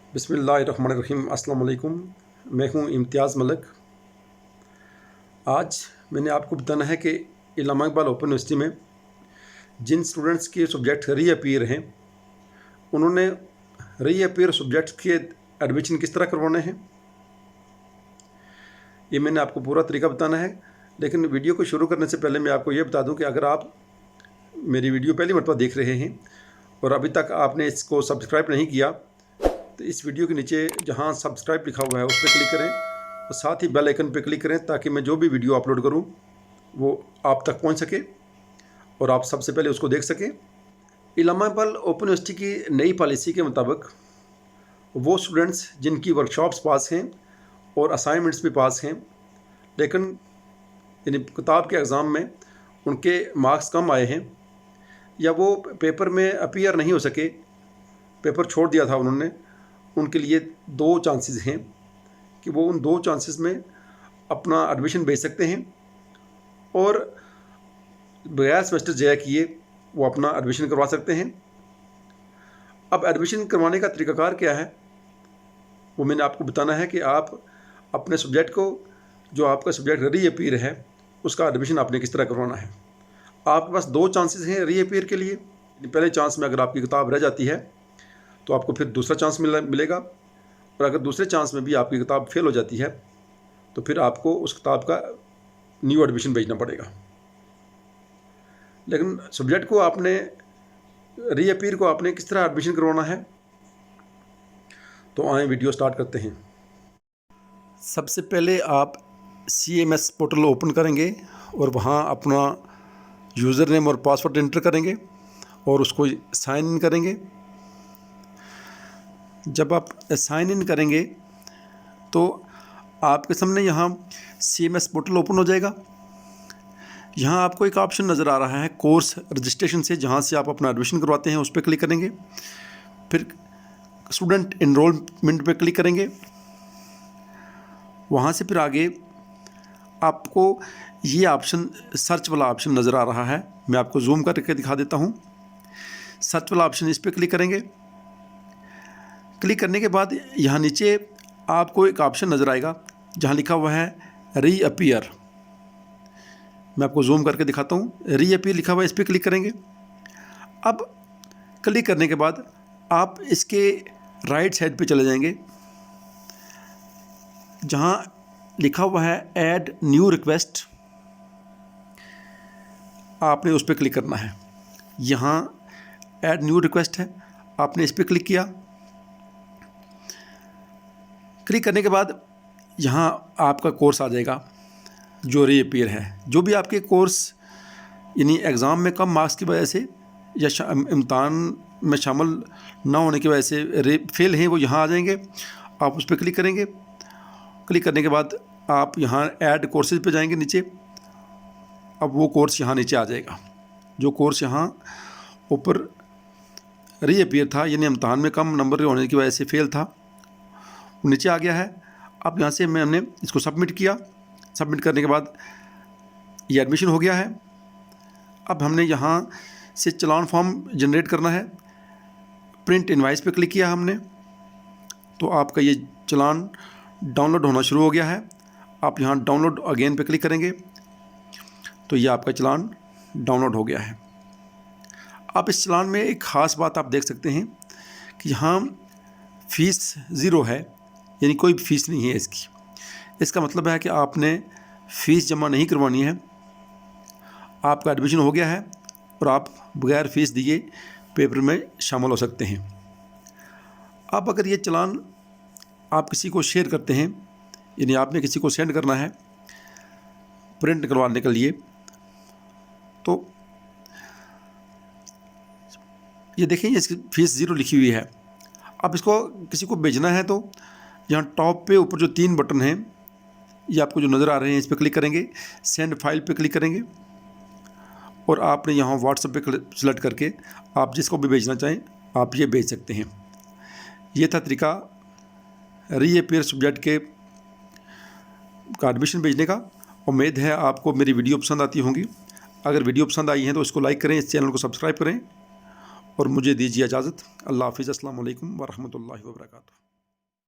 बिस्मिल्लाहिर्रहमानिर्रहीम। अस्सलाम वालेकुम। मैं हूं इम्तियाज़ मलिक। आज मैंने आपको बताना है कि इल्लामा इक़बाल ओपन यूनिवर्सिटी में जिन स्टूडेंट्स के सब्जेक्ट रीअपीयर हैं, उन्होंने रीअपीयर सब्जेक्ट्स के एडमिशन किस तरह करवाने हैं, ये मैंने आपको पूरा तरीका बताना है। लेकिन वीडियो को शुरू करने से पहले मैं आपको ये बता दूं कि अगर आप मेरी वीडियो पहली मरतबा देख रहे हैं और अभी तक आपने इसको सब्सक्राइब नहीं किया, तो इस वीडियो के नीचे जहां सब्सक्राइब लिखा हुआ है उस पर क्लिक करें और साथ ही बेल आइकन पर क्लिक करें ताकि मैं जो भी वीडियो अपलोड करूं वो आप तक पहुंच सके और आप सबसे पहले उसको देख सकें। इल्लामा इक़बाल ओपन यूनिवर्सिटी की नई पॉलिसी के मुताबिक वो स्टूडेंट्स जिनकी वर्कशॉप्स पास हैं और असाइनमेंट्स भी पास हैं, लेकिन यानी किताब के एग्ज़ाम में उनके मार्क्स कम आए हैं या वो पेपर में अपीयर नहीं हो सके, पेपर छोड़ दिया था उन्होंने, उनके लिए दो चांसेस हैं कि वो उन दो चांसेस में अपना एडमिशन भेज सकते हैं और बगैर सेमेस्टर जया किए वो अपना एडमिशन करवा सकते हैं। अब एडमिशन करवाने का तरीकाकार क्या है वो मैंने आपको बताना है कि आप अपने सब्जेक्ट को, जो आपका सब्जेक्ट रीअपीयर है, उसका एडमिशन आपने किस तरह करवाना है। आपके पास दो चांसेस हैं रीअपीयर के लिए। पहले चांस में अगर आपकी किताब रह जाती है तो आपको फिर दूसरा चांस मिलेगा, और अगर दूसरे चांस में भी आपकी किताब फेल हो जाती है तो फिर आपको उस किताब का न्यू एडमिशन भेजना पड़ेगा। लेकिन सब्जेक्ट को आपने, रीअपीयर को आपने किस तरह एडमिशन करवाना है, तो आए वीडियो स्टार्ट करते हैं। सबसे पहले आप CMS पोर्टल ओपन करेंगे और वहाँ अपना यूज़र नेम और पासवर्ड एंटर करेंगे और उसको साइन इन करेंगे। जब आप साइन इन करेंगे तो आपके सामने यहाँ CMS पोर्टल ओपन हो जाएगा। यहाँ आपको एक ऑप्शन नज़र आ रहा है कोर्स रजिस्ट्रेशन से, जहाँ से आप अपना एडमिशन करवाते हैं, उस पर क्लिक करेंगे। फिर स्टूडेंट इनरोलमेंट पे क्लिक करेंगे। वहाँ से फिर आगे आपको ये ऑप्शन, सर्च वाला ऑप्शन नज़र आ रहा है। मैं आपको जूम करके दिखा देता हूँ। सर्च वाला ऑप्शन, इस पर क्लिक करेंगे। क्लिक करने के बाद यहाँ नीचे आपको एक ऑप्शन नज़र आएगा जहाँ लिखा हुआ है रीअपीयर। मैं आपको जूम करके दिखाता हूँ। रीअपीयर लिखा हुआ है, इस पर क्लिक करेंगे। अब क्लिक करने के बाद आप इसके राइट साइड पे चले जाएंगे जहाँ लिखा हुआ है ऐड न्यू रिक्वेस्ट। आपने उस पर क्लिक करना है। यहाँ ऐड न्यू रिक्वेस्ट है, आपने इस पर क्लिक किया। क्लिक करने के बाद यहाँ आपका कोर्स आ जाएगा जो रीअपीयर है। जो भी आपके कोर्स यानी एग्ज़ाम में कम मार्क्स की वजह से या इम्तहान में शामिल ना होने की वजह से फेल हैं, वो यहाँ आ जाएंगे। आप उस पर क्लिक करेंगे। क्लिक करने के बाद आप यहाँ ऐड कोर्सेज पे जाएंगे नीचे। अब वो कोर्स यहाँ नीचे आ जाएगा। जो कोर्स यहाँ ऊपर रीअपीयर था, यानी इम्तहान में कम नंबर होने की वजह से फेल था, वो नीचे आ गया है। अब यहाँ से हमने इसको सबमिट किया। सबमिट करने के बाद ये एडमिशन हो गया है। अब हमने यहाँ से चालान फॉर्म जनरेट करना है। प्रिंट इनवाइस पे क्लिक किया हमने तो आपका ये चालान डाउनलोड होना शुरू हो गया है। आप यहाँ डाउनलोड अगेन पे क्लिक करेंगे तो ये आपका चालान डाउनलोड हो गया है। आप इस चालान में एक ख़ास बात आप देख सकते हैं कि यहाँ फ़ीस ज़ीरो है, यानी कोई फ़ीस नहीं है इसकी। इसका मतलब है कि आपने फ़ीस जमा नहीं करवानी है। आपका एडमिशन हो गया है और आप बगैर फ़ीस दिए पेपर में शामिल हो सकते हैं। अब अगर ये चालान आप किसी को शेयर करते हैं, यानी आपने किसी को सेंड करना है प्रिंट करवाने के लिए, तो ये देखें इसकी फ़ीस ज़ीरो लिखी हुई है। अब इसको किसी को भेजना है तो यहाँ टॉप पे ऊपर जो 3 बटन हैं, ये आपको जो नज़र आ रहे हैं, इस पर क्लिक करेंगे। सेंड फाइल पे क्लिक करेंगे और आपने यहाँ व्हाट्सएप पे सेलेक्ट करके आप जिसको भी भेजना चाहें आप ये भेज सकते हैं। ये था तरीका रीअपीयर सब्जेक्ट के का एडमिशन भेजने का। उम्मीद है आपको मेरी वीडियो पसंद आती होंगी। अगर वीडियो पसंद आई है तो इसको लाइक करें, इस चैनल को सब्सक्राइब करें और मुझे दीजिए इजाज़त। अल्लाह हाफ़िज़। अस्सलाम वालेकुम व रहमतुल्लाहि व बरकातुहू।